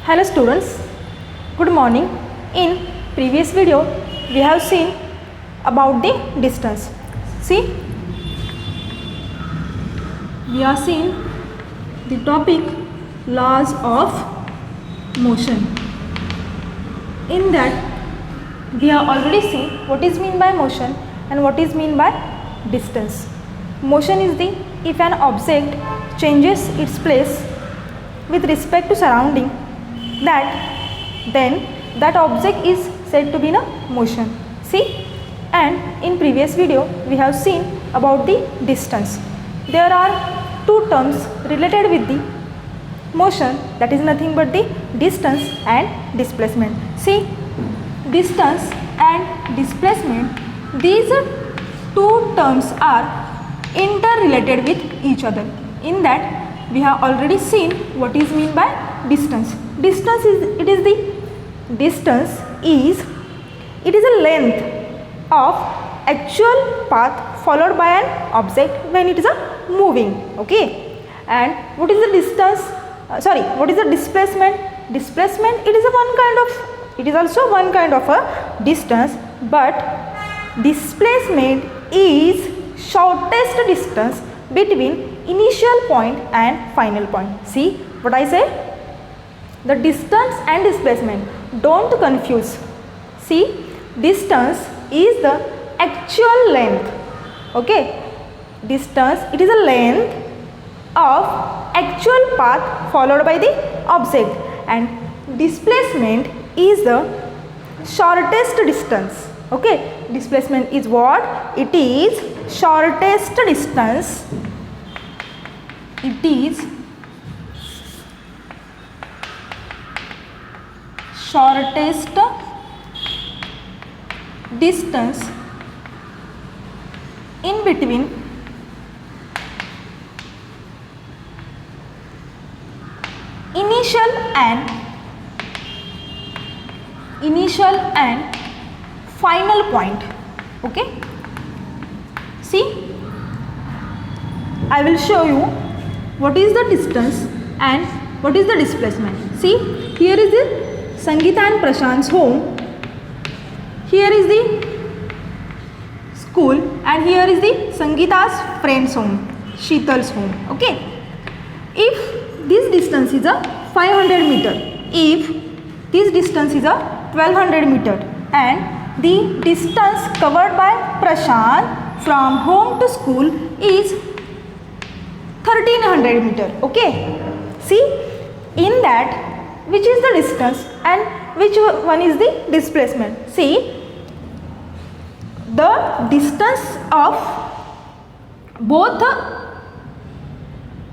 Hello students, good morning. In previous video we have seen about the distance. See, we are seeing the topic laws of motion. In that we have already seen what is mean by motion and what is mean by distance. Motion is the if an object changes its place with respect to surrounding, then that object is said to be in a motion. See, and in previous video we have seen about the distance. There are two terms related with the motion, that is nothing but the distance and displacement. See, distance and displacement, these two terms are interrelated with each other. In that we have already seen what is mean by distance. Distance is a length of actual path followed by an object when it is a moving. Okay, and what is the distance? What is the displacement? Displacement, it is also one kind of a distance, but displacement is shortest distance between initial point and final point. See what I say? The distance and displacement, don't confuse. See, distance is the actual length. Okay, distance, it is a length of actual path followed by the object, and displacement is the shortest distance. Okay, displacement is what? It is shortest distance. It is shortest distance in between initial and final point. Okay, see, I will show you what is the distance and what is the displacement. See, here is the Sangeeta and Prashant's home, here is the school, and here is the Sangeeta's friend's home, Sheetal's home. Okay, if this distance is a 500 meter, if this distance is a 1200 meter, and the distance covered by Prashant from home to school is 1300 meter. Okay, see, in that which is the distance and which one is the displacement? See, the distance of both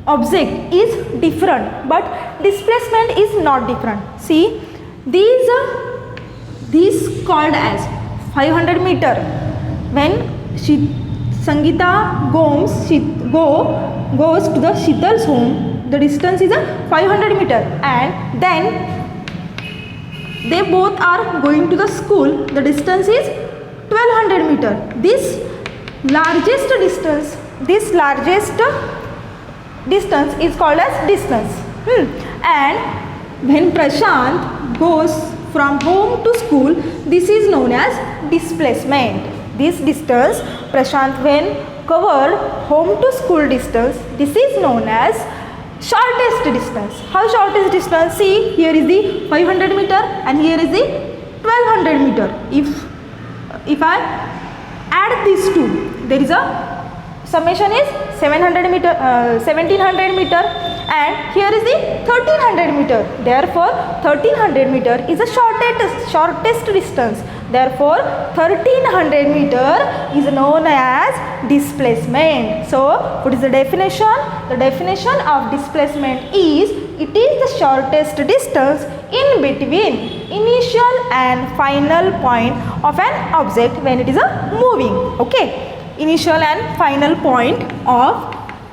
object is different, but displacement is not different. See, these called as 500 meter. When Sangeeta goes to the Sheetal's home, the distance is a 500 meter, and then they both are going to the school, the distance is 1200 meter. This largest distance is called as distance. And when Prashant goes from home to school, this is known as displacement. This distance Prashant when covered home to school distance, this is known as shortest distance. How shortest distance? See, here is the 500 meter and here is the 1200 meter. If I add these two, there is a summation is 1700 meter, and here is the 1300 meter. Therefore 1300 meter is the shortest distance. Therefore 1300 meter is known as displacement. So what is the definition? The definition of displacement is it is the shortest distance in between initial and final point of an object when it is a moving. Okay, initial and final point of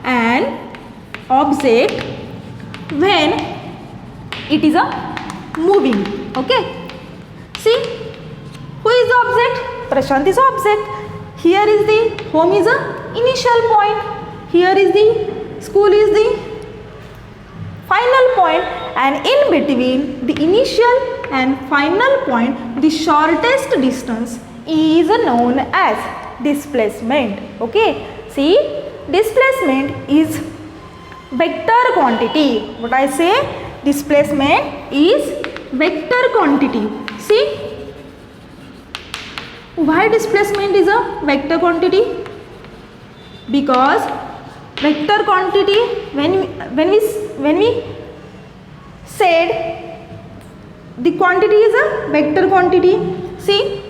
an object when it is a moving. Okay, see, who is the object? Prashant is object. Here is the home is a initial point. here is the school is the final point, and in between the initial and final point the shortest distance is known as displacement. Okay, see, displacement is vector quantity. What I say, displacement is vector quantity. See, why displacement is a vector quantity? Because vector quantity, when we said the quantity is a vector quantity. See,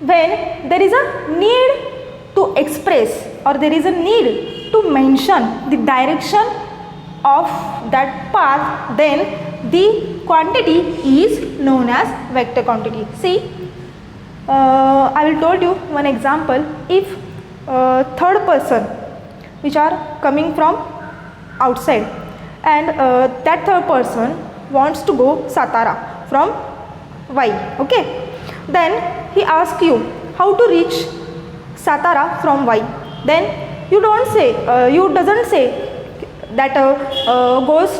when there is a need to express or there is a need to mention the direction of that path, then the quantity is known as vector quantity. See, I will told you one example. If third person which are coming from outside, and that third person wants to go Satara from Y, okay, then he asks you how to reach Satara from Y. Then you don't say, you doesn't say that goes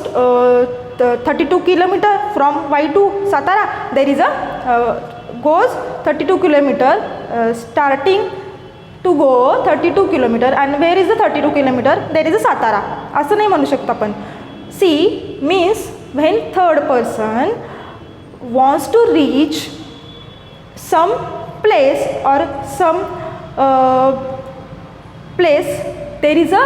32 kilometer from Y to Satara. There is a goes 32 kilometer starting to go 32 kilometer, and where is the 32 kilometer? There is a Satara. असं नाही म्हणू शकतो आपण. See, means when third person wants to reach some place or some place, there is a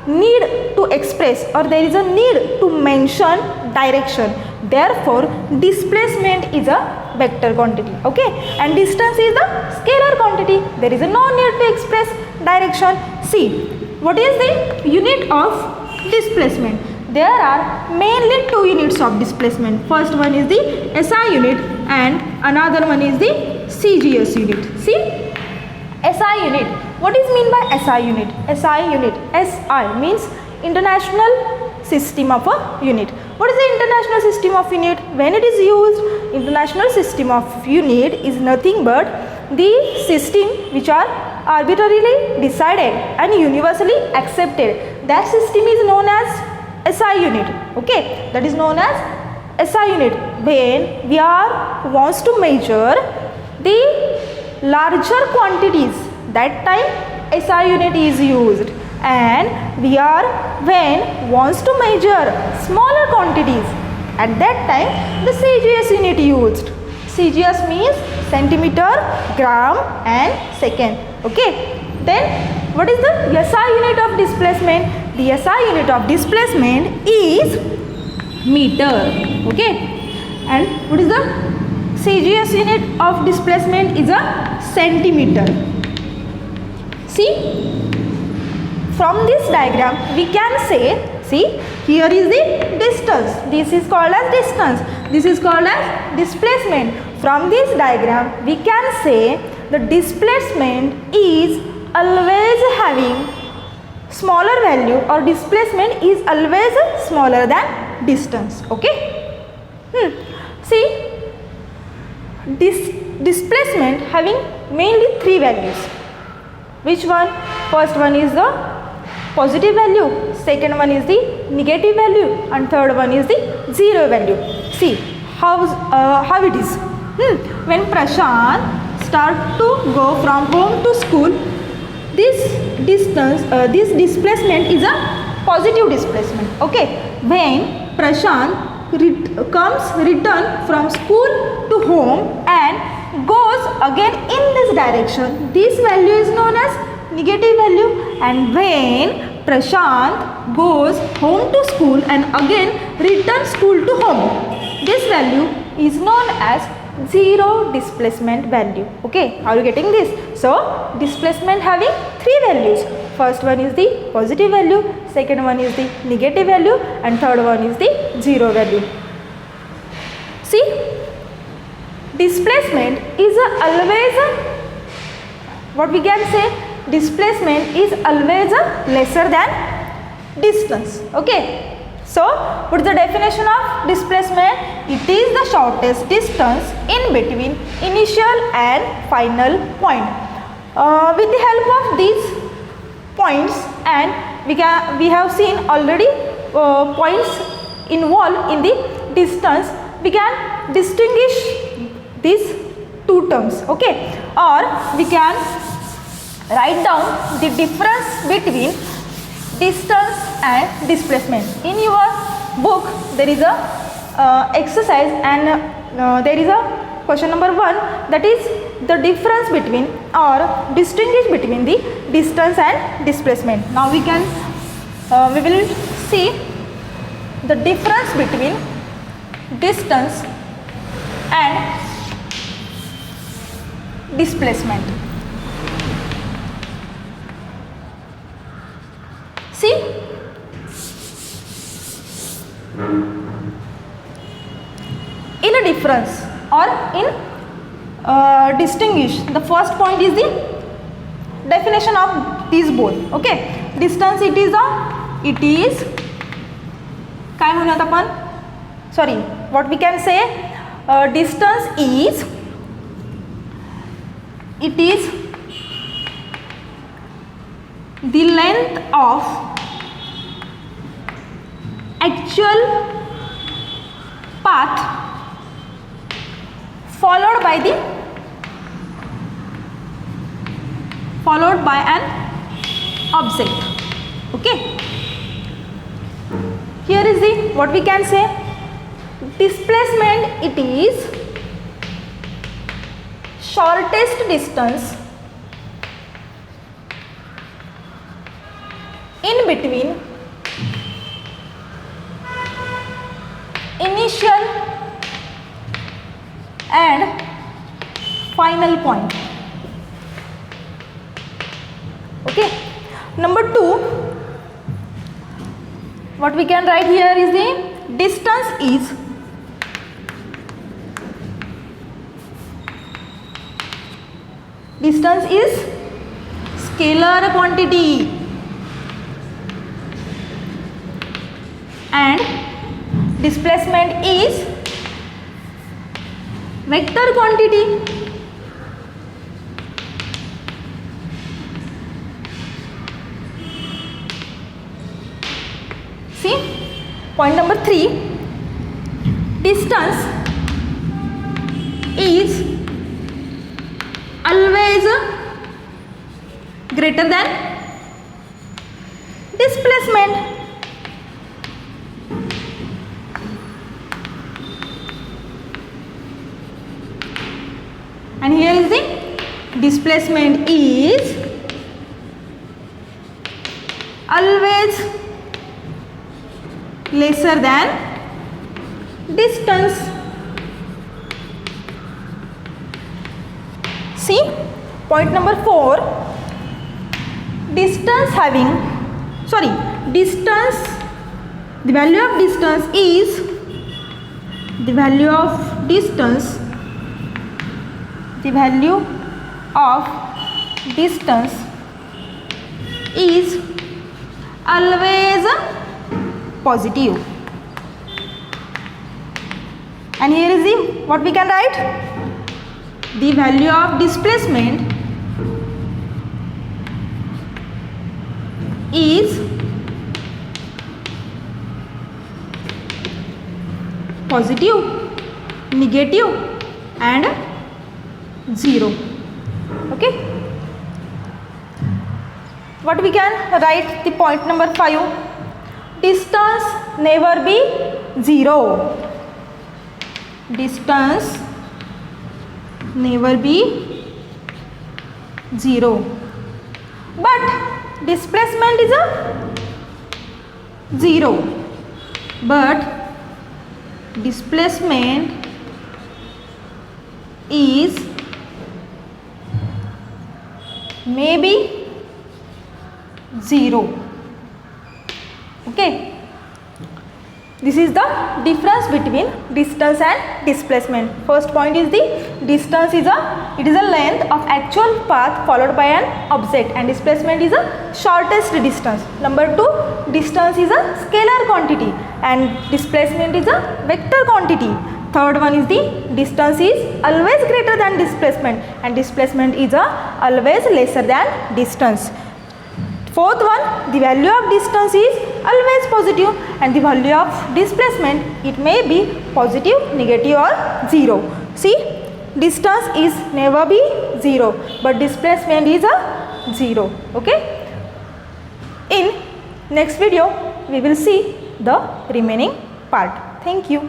need to express or there is a need to mention direction. Therefore, displacement is a vector quantity. Okay, and distance is the scalar quantity. There is no need to express direction. See, what is the unit of displacement? There are mainly two units of displacement. First one is the SI unit and another one is the CGS unit. See, SI unit. What is mean by SI unit? SI unit. SI means International System of a Unit. What is the International System of Unit? When it is used, International System of Unit is nothing but the system which are arbitrarily decided and universally accepted. That system is known as SI unit. Okay, that is known as SI unit. When we are wants to measure the larger quantities, that time SI unit is used, and we are when wants to measure smaller quantities, at that time the CGS unit used. CGS means centimeter, gram and second. Okay, then what is the SI unit of displacement? The SI unit of displacement is meter. Okay, and what is the CGS unit of displacement? Is a centimeter. See, from this diagram we can say, see, here is the distance. This is called as distance. This is called as displacement. From this diagram we can say the displacement is always having smaller value, or displacement is always smaller than distance. Okay. See, this displacement having mainly three values. Which one? First one is the positive value, second one is the negative value, and third one is the zero value. See how it is. When Prashant start to go from home to school, this distance, this displacement is a positive displacement. Okay, when Prashant return from school to home and goes again in this direction, this value is known as negative value. And when Prashant goes home to school and again returns school to home, this value is known as zero displacement value. Okay, are you getting this? So displacement having three values. First one is the positive value, second one is the negative value, and third one is the zero value. See, displacement is always what we can say, displacement is always lesser than distance. Okay. So, what is the definition of displacement? It is the shortest distance in between initial and final point. With the help of these points and we have seen already points involved in the distance. We can distinguish these two terms, okay, or we can write down the difference between distance and displacement. In your book there is a exercise, and there is a question number 1, that is the difference between or distinguish between the distance and displacement. Now we will see the difference between distance and displacement. See, in a difference or in distinguish, the first point is the definition of these both, okay. Distance it is काय म्हणूयात आपण, sorry, what we can say, distance is, it is the length of actual path followed by an object, okay. Here is the what we can say, displacement it is shortest distance in between initial and final point, okay. Number 2, what we can write here is the distance is scalar quantity and displacement is vector quantity. See, point number 3, distance is always greater than displacement. And here is the displacement is always lesser than distance. See, point number 4, distance, the value of distance is always positive. And here is the what we can write, the value of displacement is positive, negative and 0, okay. What we can write, the point number 5, distance never be 0. Distance never be 0. But displacement is a 0. But displacement is maybe 0. Okay. This is the difference between distance and displacement. First point is the distance is it is a length of actual path followed by an object, and displacement is a shortest distance. Number 2, distance is a scalar quantity and displacement is a vector quantity. Third one is the distance is always greater than displacement and displacement is always lesser than distance. Fourth one, the value of distance is always positive, and the value of displacement, it may be positive, negative or 0. See, distance is never be 0, but displacement is a 0. Okay. In next video, we will see the remaining part. Thank you.